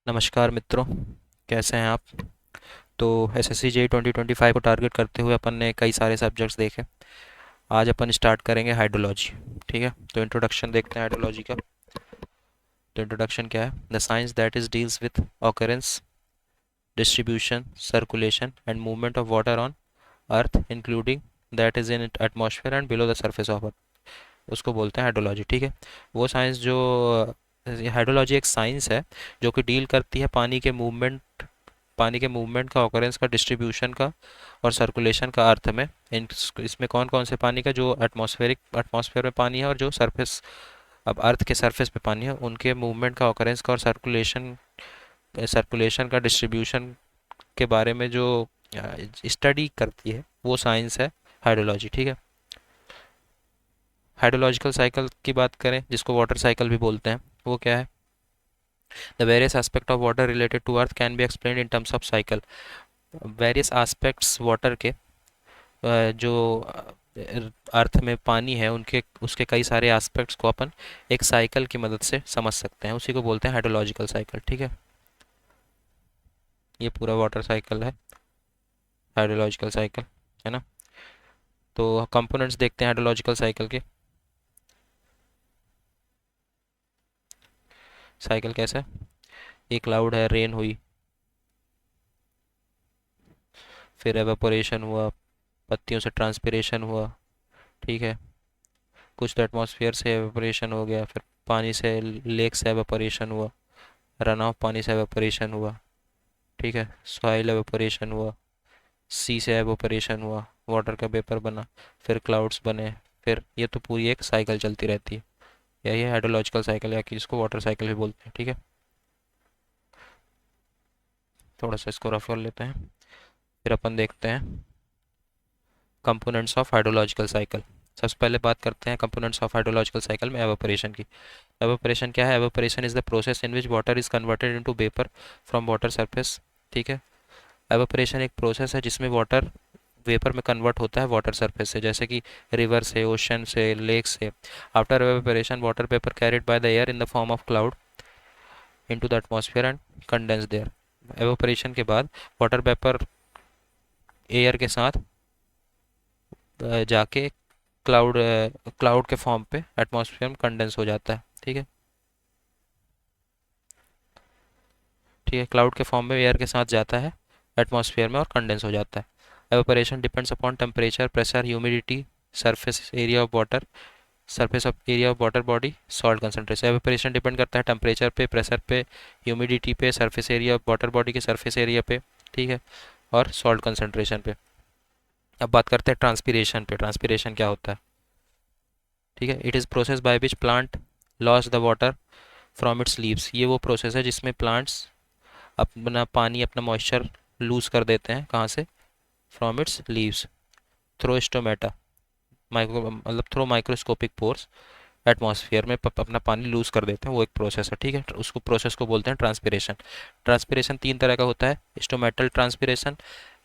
नमस्कार मित्रों। कैसे हैं आप? तो एसएससी जेई 2025 को टारगेट करते हुए अपन ने कई सारे सब्जेक्ट्स देखे। आज अपन स्टार्ट करेंगे हाइड्रोलॉजी। ठीक है, तो इंट्रोडक्शन देखते हैं हाइड्रोलॉजी का। तो इंट्रोडक्शन क्या है? The science that is deals with occurrence, distribution, circulation and movement of water on earth including that is in atmosphere and below the surface of earth, उसको बोलते हैं हाइड्रोलॉजी। ठीक है, वो साइंस जो हाइड्रोलॉजी एक साइंस है जो कि डील करती है पानी के मूवमेंट का, ऑकरेंस का, डिस्ट्रीब्यूशन का और सर्कुलेशन का अर्थ में। इन इसमें कौन कौन से पानी का, जो एटमॉस्फेयर में पानी है और जो सरफेस, अब अर्थ के सरफेस पे पानी है, उनके मूवमेंट का, ऑकरेंस का और सर्कुलेशन का, डिस्ट्रीब्यूशन के बारे में जो स्टडी करती है, वो साइंस है हाइड्रोलॉजी। ठीक है, हाइड्रोलॉजिकल साइकिल की बात करें, जिसको वाटर साइकिल भी बोलते हैं, वो क्या है? The various aspect of water related to earth can be explain in terms of cycle. Various aspects water के, जो अर्थ में पानी है, उनके उसके कई सारे एस्पेक्ट्स को अपन एक साइकिल की मदद से समझ सकते हैं, उसी को बोलते हैं हाइड्रोलॉजिकल साइकिल। ठीक है, ये पूरा वाटर साइकिल है, हाइड्रोलॉजिकल साइकिल, है ना? तो कंपोनेंट्स देखते हैं हाइड्रोलॉजिकल साइकिल के। साइकिल कैसा है? एक क्लाउड है, रेन हुई, फिर एवेपोरेशन हुआ, पत्तियों से ट्रांसपिरेशन हुआ। ठीक है, कुछ तो एटमॉस्फेयर से एवेपोरेशन हो गया, फिर पानी से, लेक से एवेपोरेशन हुआ, रन ऑफ पानी से एवेपोरेशन हुआ। ठीक है, सॉइल एवेपोरेशन हुआ, सी से एवेपोरेशन हुआ, वाटर का वेपर बना, फिर क्लाउड्स बने। फिर ये तो पूरी एक साइकिल चलती रहती है, यही है हाइड्रोलॉजिकल साइकिल, या कि इसको वाटर साइकिल भी बोलते हैं। ठीक है, थोड़ा सा इसको रफ कर लेते हैं, फिर अपन देखते हैं कंपोनेंट्स ऑफ हाइड्रोलॉजिकल साइकिल। सबसे पहले बात करते हैं कंपोनेंट्स ऑफ हाइड्रोलॉजिकल साइकिल में एवेपोरेशन की। एवेपोरेशन क्या है? Evaporation is the process in which water is converted into vapour from water surface. ठीक है, एवेपोरेशन एक प्रोसेस है जिसमें वाटर वेपर में कन्वर्ट होता है वाटर सरफेस से, जैसे कि रिवर से, ओशन से, लेक से। After evaporation water vapour carried by the air in the form of cloud into the atmosphere and condense there. Evaporation के बाद वाटर वेपर एयर के साथ जाके क्लाउड के फॉर्म पे एटमॉस्फेयर में कंडेंस हो जाता है। ठीक है, ठीक है, क्लाउड के फॉर्म में एयर के साथ जाता है एटमॉस्फेयर में और कंडेंस हो जाता है। Evaporation depends upon temperature, pressure, humidity, surface area of water, surface of area of water body, salt concentration. Evaporation depend करता है टेम्परेचर पे, प्रेशर पे, ह्यूमिडिटी पे, surface area of water body के सरफेस एरिया पे। ठीक है, और सॉल्ट कंसनट्रेशन पे। अब बात करते हैं ट्रांसपीरेशन पे। ट्रांसपीरेशन क्या होता है? ठीक है, it is process by which plant loss the water from its leaves. ये वो प्रोसेस है जिसमें प्लांट्स अपना पानी, अपना मॉइस्चर लूज कर देते हैं। कहाँ से? From its leaves, through stomata, micro मतलब थ्रो माइक्रोस्कोपिक पोर्स, एटमॉस्फेयर में अपना पानी लूज कर देते हैं। वो एक प्रोसेस है। ठीक है, उसको प्रोसेस को बोलते हैं ट्रांसपिरेशन। ट्रांसपिरेशन तीन तरह का होता है: stomatal transpiration,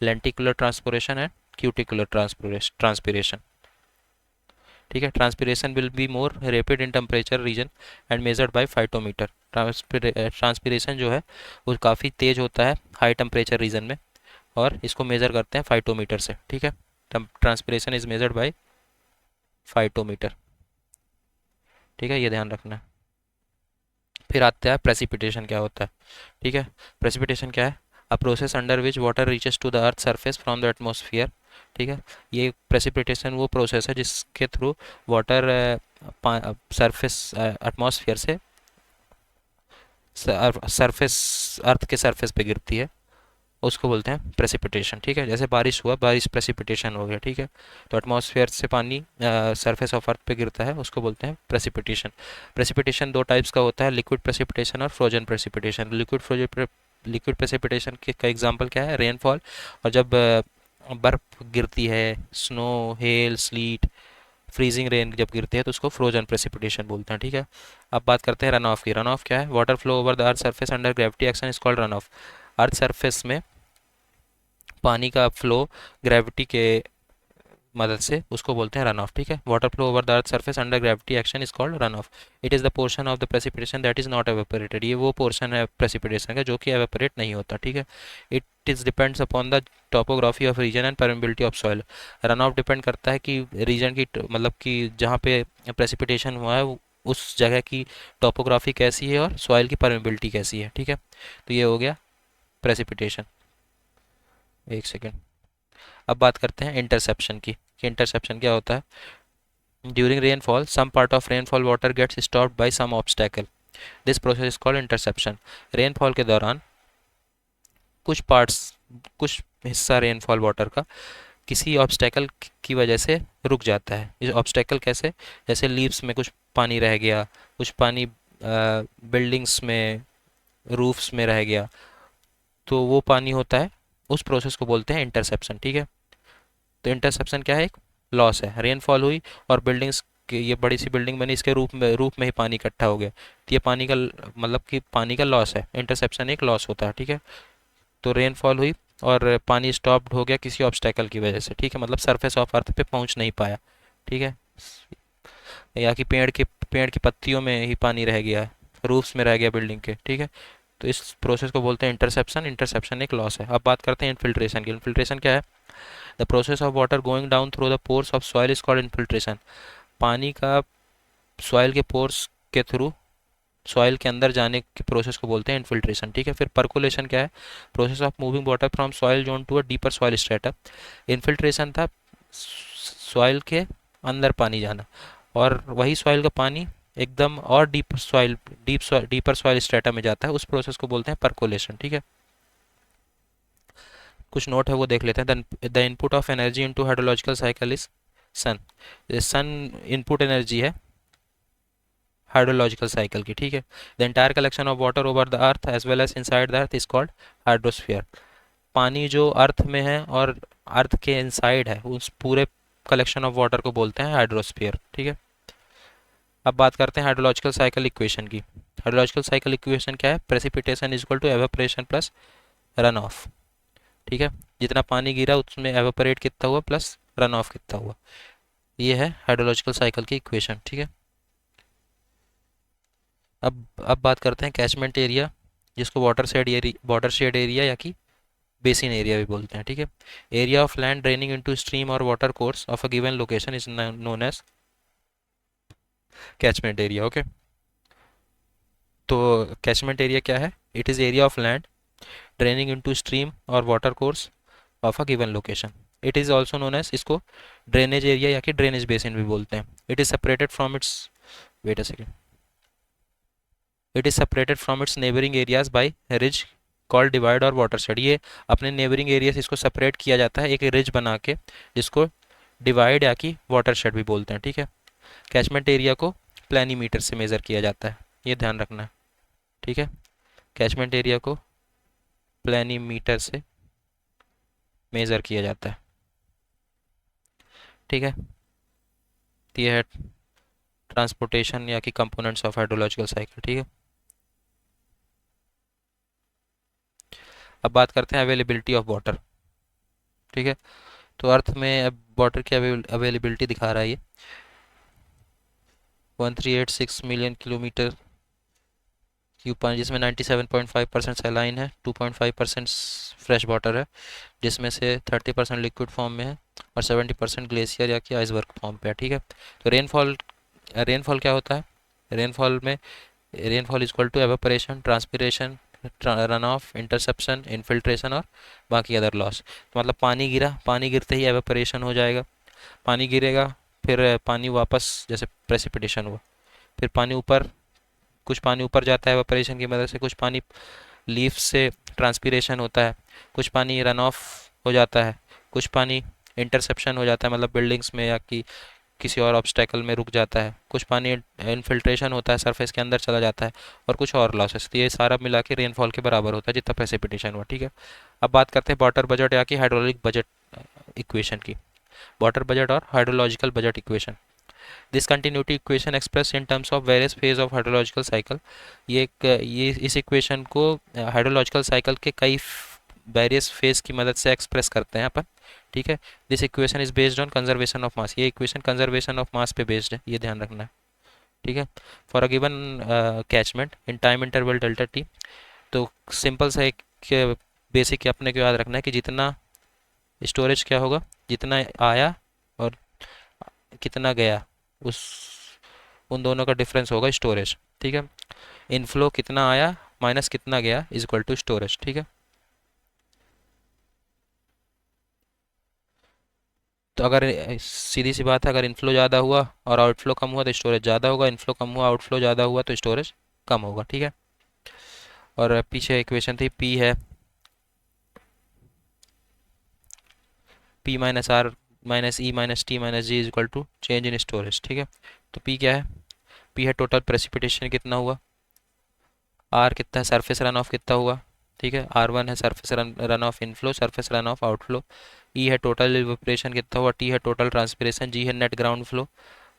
lenticular transpiration and cuticular transpiration. ठीक है, transpiration will be more rapid in temperature region and measured by phytometer. Transpiration जो है वो काफ़ी तेज होता है हाई टेम्परेचर रीजन में, और इसको मेज़र करते हैं फाइटोमीटर से। ठीक है, ट्रांसपिरेशन इज मेजर्ड बाय फाइटोमीटर। ठीक है, ये ध्यान रखना है। फिर आता है प्रेसिपिटेशन क्या होता है। ठीक है, प्रेसिपिटेशन क्या है? A process under which water reaches to the earth surface from the atmosphere. ठीक है, ये प्रेसिपिटेशन वो प्रोसेस है जिसके थ्रू वाटर सरफेस एटमॉस्फेयर से सरफेस, अर्थ के सरफेस पे गिरती है, उसको बोलते हैं प्रेसिपिटेशन। ठीक है, जैसे बारिश हुआ, बारिश प्रेसिपिटेशन हो गया। ठीक है, तो एटमॉस्फेयर से पानी सरफेस ऑफ अर्थ पे गिरता है, उसको बोलते हैं प्रेसिपिटेशन। प्रेसिपिटेशन दो टाइप्स का होता है: लिक्विड प्रेसिपिटेशन और फ्रोजन प्रेसिपिटेशन। लिक्विड प्रेसिपिटेशन के का एग्जांपल क्या है? रेनफॉल। और जब बर्फ़ गिरती है, snow, hello, slit, freezing rain जब गिरती है, तो उसको फ्रोजन प्रेसिपिटेशन बोलते हैं। ठीक है, अब बात करते हैं रन ऑफ की। रन ऑफ क्या है? Water flow over the earth surface under gravity action is called run of. Earth surface में पानी का फ्लो ग्रेविटी के मदद से उसको बोलते हैं रन ऑफ। ठीक है, water flow over the earth surface under gravity action is called run of. It is the portion of the precipitation that is not evaporated. ये वो पोर्शन है प्रेसिपिटेशन का जो कि एवेपोरेट नहीं होता। ठीक है, it is depends upon the topography of region and permeability of soil. Run off depend करता है कि रीजन की मतलब कि जहाँ पे प्रेसिपिटेशन हुआ है उस जगह की टोपोग्राफी कैसी है और सॉइल की परमेबिलिटी कैसी है। ठीक है, तो ये हो गया प्रेसिपिटेशन। एक सेकेंड, अब बात करते हैं इंटरसेप्शन की कि इंटरसेप्शन क्या होता है। During rainfall some part of rainfall water gets stopped by some obstacle, this process is called interception. Rainfall के दौरान कुछ पार्ट्स, कुछ हिस्सा रेनफॉल वाटर का किसी ऑब्स्टैकल की वजह से रुक जाता है। इस ऑब्स्टैकल कैसे, जैसे लीव्स में कुछ पानी रह गया, कुछ पानी बिल्डिंग्स में, रूफ्स में रह गया, तो वो पानी होता है, उस प्रोसेस को बोलते हैं इंटरसेप्शन। ठीक है, तो इंटरसेप्शन क्या है, एक लॉस है। रेनफॉल हुई और बिल्डिंग्स ये बड़ी सी बिल्डिंग बनी, इसके रूप में ही पानी इकट्ठा हो गया, तो ये पानी का मतलब कि पानी का लॉस है। इंटरसेप्शन एक लॉस होता है। ठीक है, तो रेनफॉल हुई और पानी स्टॉप्ड हो गया किसी ऑब्स्टेकल की वजह से। ठीक है, मतलब सरफेस ऑफ अर्थ पे पहुंच नहीं पाया। ठीक है, या कि पेड़ की पत्तियों में ही पानी रह गया, रूफ्स में रह गया बिल्डिंग के। ठीक है, तो इस प्रोसेस को बोलते हैं इंटरसेप्शन। इंटरसेप्शन एक लॉस है। अब बात करते हैं इन्फिल्ट्रेशन की। इन्फिल्ट्रेशन क्या है, the process of water going down through the pores of soil is called infiltration. पानी का सॉइल के पोर्स के थ्रू सॉइल के अंदर जाने के प्रोसेस को बोलते हैं इन्फिल्ट्रेशन। ठीक है, फिर परकोलेशन क्या है, process of moving water from soil zone to a deeper soil strata. Infiltration था सॉइल के अंदर पानी जाना, और वही सॉइल का पानी एकदम और डीपर सॉइल स्ट्रेटा में जाता है, उस प्रोसेस को बोलते हैं परकोलेशन। ठीक है, कुछ नोट है वो देख लेते हैं। The input of energy into hydrological cycle is sun. Sun input energy है हाइड्रोलॉजिकल साइकिल की। ठीक है, the entire collection of water over the earth as well as inside the earth is called hydrosphere. पानी जो अर्थ में है और अर्थ के इनसाइड है, उस पूरे कलेक्शन ऑफ वाटर को बोलते हैं हाइड्रोस्फीयर। ठीक है, अब बात करते हैं हाइड्रोलॉजिकल साइकिल इक्वेशन की। हाइड्रोलॉजिकल साइकिल इक्वेशन क्या है, precipitation is equal to evaporation plus run off. ठीक है, जितना पानी गिरा उसमें एवेपोरेट कितना हुआ प्लस रन ऑफ कितना हुआ, ये है हाइड्रोलॉजिकल साइकिल की इक्वेशन। ठीक है, अब बात करते हैं कैचमेंट एरिया, जिसको वाटर शेड एरिया या कि बेसिन एरिया भी बोलते हैं। ठीक है, area of land draining into stream और water course of a given location is known as catchment area. Okay, तो कैचमेंट एरिया क्या है, it is area of land draining into stream और water course of a given location. It is also known as, इसको drainage area या कि drainage basin भी बोलते हैं। It is separated from its wait a second it is separated from its neighbouring areas by ridge called divide और watershed. ये अपने neighbouring area से इसको सेपरेट किया जाता है एक रिज बना के, जिसको डिवाइड या कि वाटरशेड भी बोलते हैं। ठीक है, कैचमेंट एरिया को प्लानीमीटर से मेज़र किया जाता है, ये ध्यान रखना है। ठीक है, कैचमेंट एरिया को प्लानीमीटर से मेज़र किया जाता है। ठीक है, तो ये है ट्रांसपोर्टेशन या कि कंपोनेंट्स ऑफ हाइड्रोलॉजिकल साइकिल। ठीक है, अब बात करते हैं अवेलेबिलिटी ऑफ वाटर। ठीक है, तो अर्थ में अब वाटर की अवेलेबिलिटी दिखा रहा है ये 1386 मिलियन किलोमीटर क्यूब पानी, जिसमें 97.5% सैलाइन है, 2.5% फ्रेश वाटर है, जिसमें से 30% लिक्विड फॉर्म में है और 70% ग्लेशियर या कि आइसबर्ग फॉर्म पे है। ठीक है, तो रेनफॉल रेनफॉल क्या होता है, रेनफॉल में rainfall is equal to evaporation, transpiration, run off, interception, infiltration और बाकी अदर लॉस। तो मतलब पानी गिरा, पानी गिरते ही एवेपोरेशन हो जाएगा, पानी गिरेगा, फिर पानी वापस जैसे प्रेसिपिटेशन हुआ, फिर पानी ऊपर, कुछ पानी ऊपर जाता है एवेपोरेशन की मदद से, कुछ पानी लीफ से ट्रांसपिरेशन होता है, कुछ पानी रन ऑफ हो जाता है, कुछ पानी इंटरसेप्शन हो जाता है मतलब बिल्डिंग्स में या कि किसी और ऑब्स्टेकल में रुक जाता है, कुछ पानी इनफिल्ट्रेशन होता है सरफेस के अंदर चला जाता है, और कुछ और लॉसेस। तो ये सारा मिला के रेनफॉल के बराबर होता है जितना प्रेसिपिटेशन हुआ। ठीक है, अब बात करते हैं वाटर बजट या कि हाइड्रोलिक बजट इक्वेशन की। वाटर बजट और hydrological budget equation, this continuity equation express in terms of various phase of hydrological cycle. ये इस इक्वेशन को हाइड्रोलॉजिकल साइकिल के कई वेरियस फेज की मदद से एक्सप्रेस करते हैं अपन। ठीक है। This equation is based on conservation of mass, ये इक्वेशन कंजर्वेशन ऑफ मास पे बेस्ड है, ये ध्यान रखना है। ठीक है। For a given catchment in time interval delta T, तो सिंपल सा एक बेसिक अपने को याद रखना है कि जितना स्टोरेज क्या होगा, जितना आया और कितना गया, उस उन दोनों का डिफरेंस होगा स्टोरेज। ठीक है। इनफ्लो कितना आया माइनस कितना गया इज इक्वल टू स्टोरेज। ठीक है। तो अगर सीधी सी बात है, अगर इनफ्लो ज़्यादा हुआ और आउटफ्लो कम हुआ तो स्टोरेज ज़्यादा होगा, इनफ्लो कम हुआ आउटफ्लो ज़्यादा हुआ तो स्टोरेज कम होगा। ठीक है। और पीछे इक्वेशन थी पी है P minus R minus E minus T minus G is equal to change in storage. ठीक है। तो पी क्या है, पी है टोटल प्रेसिपिटेशन कितना हुआ, आर कितना है सरफेस रन ऑफ कितना हुआ। ठीक है। आर वन है surface run off inflow, surface run off outflow. E है टोटल इवेपोरेशन कितना हुआ, टी है टोटल ट्रांसपिरेशन, जी है नेट ग्राउंड फ्लो,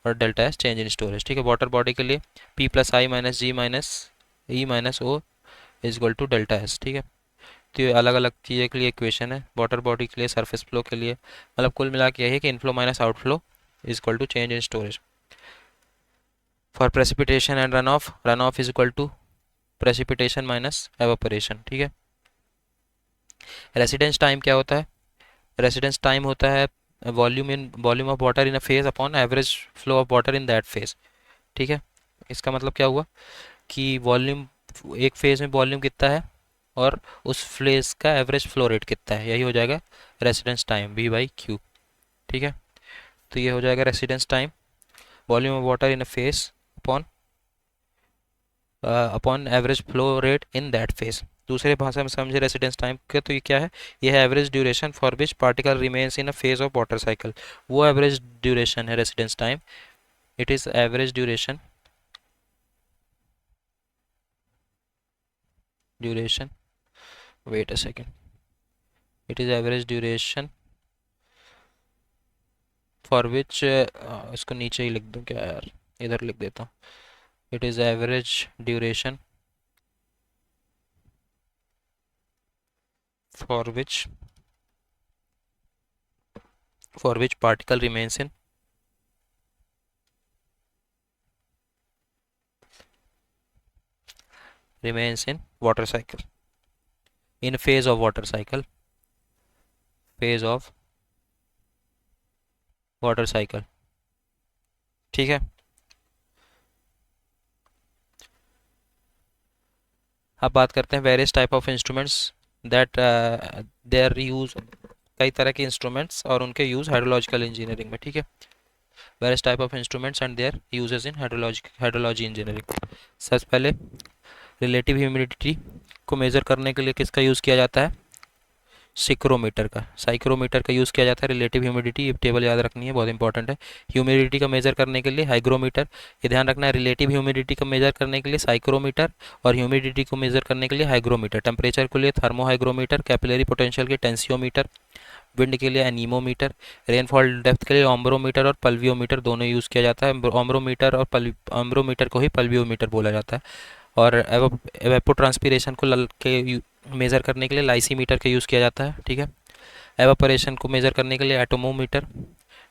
और delta S change in storage. ठीक है। वाटर बॉडी के लिए P plus I minus G minus E minus O is equal to delta S. ठीक है। तो ये अलग अलग चीज़ें के लिए इक्वेशन है, वाटर बॉडी के लिए, सरफेस फ्लो के लिए, मतलब कुल मिला के यही है कि inflow minus outflow is equal to change in storage. For precipitation and run off is equal to precipitation minus evaporation. ठीक है। रेसिडेंस टाइम क्या होता है, रेसिडेंस टाइम होता है volume of water in a phase upon average flow of water in that phase. ठीक है। इसका मतलब क्या हुआ कि वॉल्यूम, एक फेज में वॉल्यूम कितना है और उस फेज का एवरेज फ्लो रेट कितना है, यही हो जाएगा residence time V by Q. ठीक है। तो ये हो जाएगा residence time volume of water in a phase upon upon average flow rate in that phase. दूसरे भाषा में समझे रेसिडेंस टाइम के, तो ये क्या है, ये है average duration for which particle remains in a phase of water cycle, वो एवरेज ड्यूरेशन है residence time. It is average duration wait a second, it is average duration for which, इसको नीचे ही लिख दूँ क्या यार, इधर लिख देता हूँ। It is average duration for which particle remains in water cycle, in phase of water cycle, phase of water cycle। ठीक है। अब बात करते हैं various type of instruments that there use, कई तरह के इंस्ट्रूमेंट्स और उनके यूज हाइड्रोलॉजिकल इंजीनियरिंग में। ठीक है। Various type of instruments and there uses in hydrology engineering. सबसे पहले रिलेटिव ह्यूमिडिटी को मेज़र करने के लिए किसका यूज़ किया जाता है, साइक्रोमीटर का यूज़ किया जाता है। रिलेटिव ह्यूमिडिटी, ये टेबल याद रखनी है, बहुत इंपॉर्टेंट है। ह्यूमिडिटी का मेजर करने के लिए हाइग्रोमीटर, ये ध्यान रखना है। रिलेटिव ह्यूमिडिटी का मेजर करने के लिए साइक्रोमीटर और ह्यूमिडिटी को मेजर करने के लिए हाइग्रोमीटर। टेम्परेचर के लिए थर्मोहाइग्रोमीटर, कैपिलरी पोटेंशियल के टेंसियोमीटर, विंड के लिए एनीमोमीटर, रेनफॉल डेप्थ के लिए ओम्ब्रोमीटर और पल्वियोमीटर दोनों यूज़ किया जाता है। ओम्ब्रोमीटर को ही पल्वियोमीटर बोला जाता है। और एवेपोट्रांसपीरेशन को मेज़र करने के लिए लाइसीमीटर का यूज़ किया जाता है। ठीक है। एवापोरेशन को मेज़र करने के लिए एटोमोमीटर,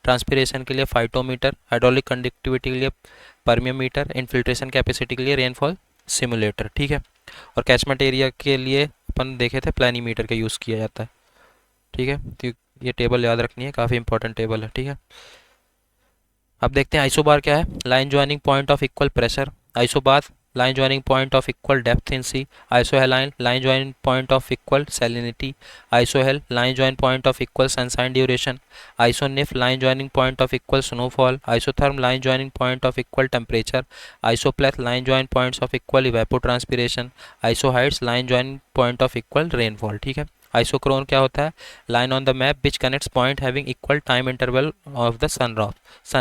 ट्रांसपीरेशन के लिए फाइटोमीटर, हाइड्रोलिक कंडक्टिविटी के लिए परमियोमीटर, इनफिल्ट्रेशन कैपेसिटी के लिए रेनफॉल सिमुलेटर। ठीक है। और कैचमेंट एरिया के लिए अपन देखे थे प्लानीमीटर का यूज़ किया जाता है। ठीक है। तो ये टेबल याद रखनी है, काफ़ी इंपॉर्टेंट टेबल है। ठीक है। अब देखते हैं आइसोबार क्या है। Line joining point of equal pressure, isobar line joining point of equal depth in sea, isohaline line joining point of equal salinity, isohel line joining point of equal sunshine duration, isonif line joining point of equal snowfall, isotherm line joining point of equal temperature, isopleth line joining points of equal evapotranspiration, isohydrates line joining point of equal rainfall। ठीक है। आइसोक्रोन क्या होता है, line on the map which connects point having equal time interval of the sun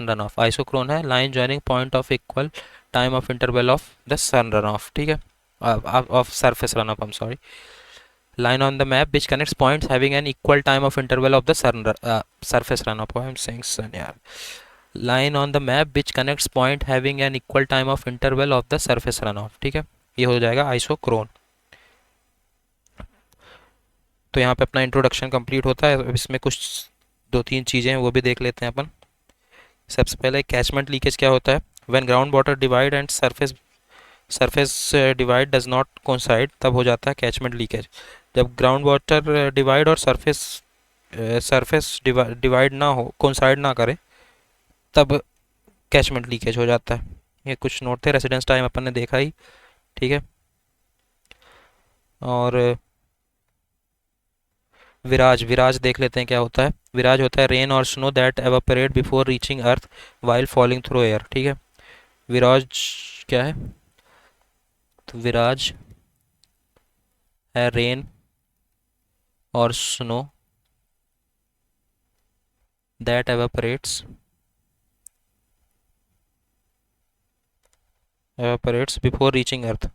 run off. Isochrone है line joining point of equal time of interval of the sun run off. ठीक है। Of surface run off, I am sorry. line on the map which connects points having an equal time of interval of the surface runoff। I am saying sun यार। line on the map which connects point having an equal time of interval of the surface runoff। ठीक है। ये हो जाएगा आइसोक्रोन। तो यहाँ पे अपना इंट्रोडक्शन कंप्लीट होता है। इसमें कुछ दो तीन चीज़ें हैं वो भी देख लेते हैं अपन। सबसे पहले कैचमेंट लीकेज क्या होता है? When ground water divide and surface divide does not coincide, तब हो जाता है कैचमेंट लीकेज। जब ग्राउंड वाटर डिवाइड और सरफेस डिवाइड ना हो, कोइंसाइड ना करे, तब कैचमेंट लीकेज हो जाता है। ये कुछ नोट थे, रेसिडेंस टाइम अपन ने देखा ही, ठीक है। और विराज, विराज देख लेते हैं क्या होता है। विराज होता है रेन और snow that evaporate before reaching earth while falling through air, ठीक है। विराज क्या है? तो विराज है रेन और snow that evaporates before reaching earth.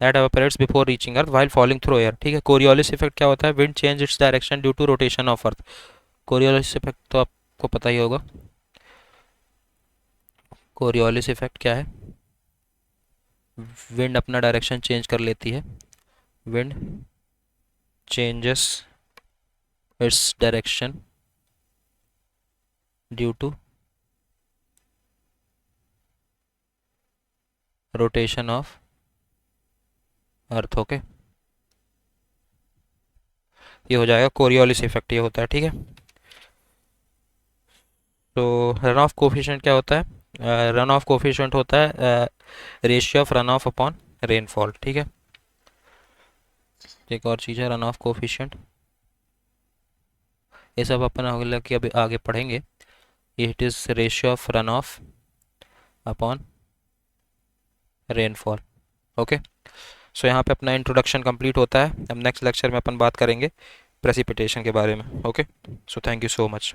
That evaporates before reaching earth while falling through air, ठीक है। कोरियोलिस इफेक्ट क्या होता है? Wind change its direction due to rotation of earth. Coriolis effect तो आपको पता ही होगा। कोरियोलिस इफेक्ट क्या है? विंड अपना डायरेक्शन चेंज कर लेती है। Wind changes its direction due to rotation of earth, okay. ये हो जाएगा कोरियोलिस इफेक्ट, ये होता है, ठीक है। तो रन ऑफ कोफिशिएंट क्या होता है? रन ऑफ कोफिशिएंट होता है ratio of run off upon rainfall, ठीक है। एक और चीज़ है रन ऑफ कोफिशिएंट, ये सब अपन अगले के अभी आगे पढ़ेंगे। It is ratio of run off upon rainfall, okay. So यहाँ पे अपना इंट्रोडक्शन कंप्लीट होता है। अब नेक्स्ट लेक्चर में अपन बात करेंगे प्रेसिपिटेशन के बारे में, okay. So thank you so much.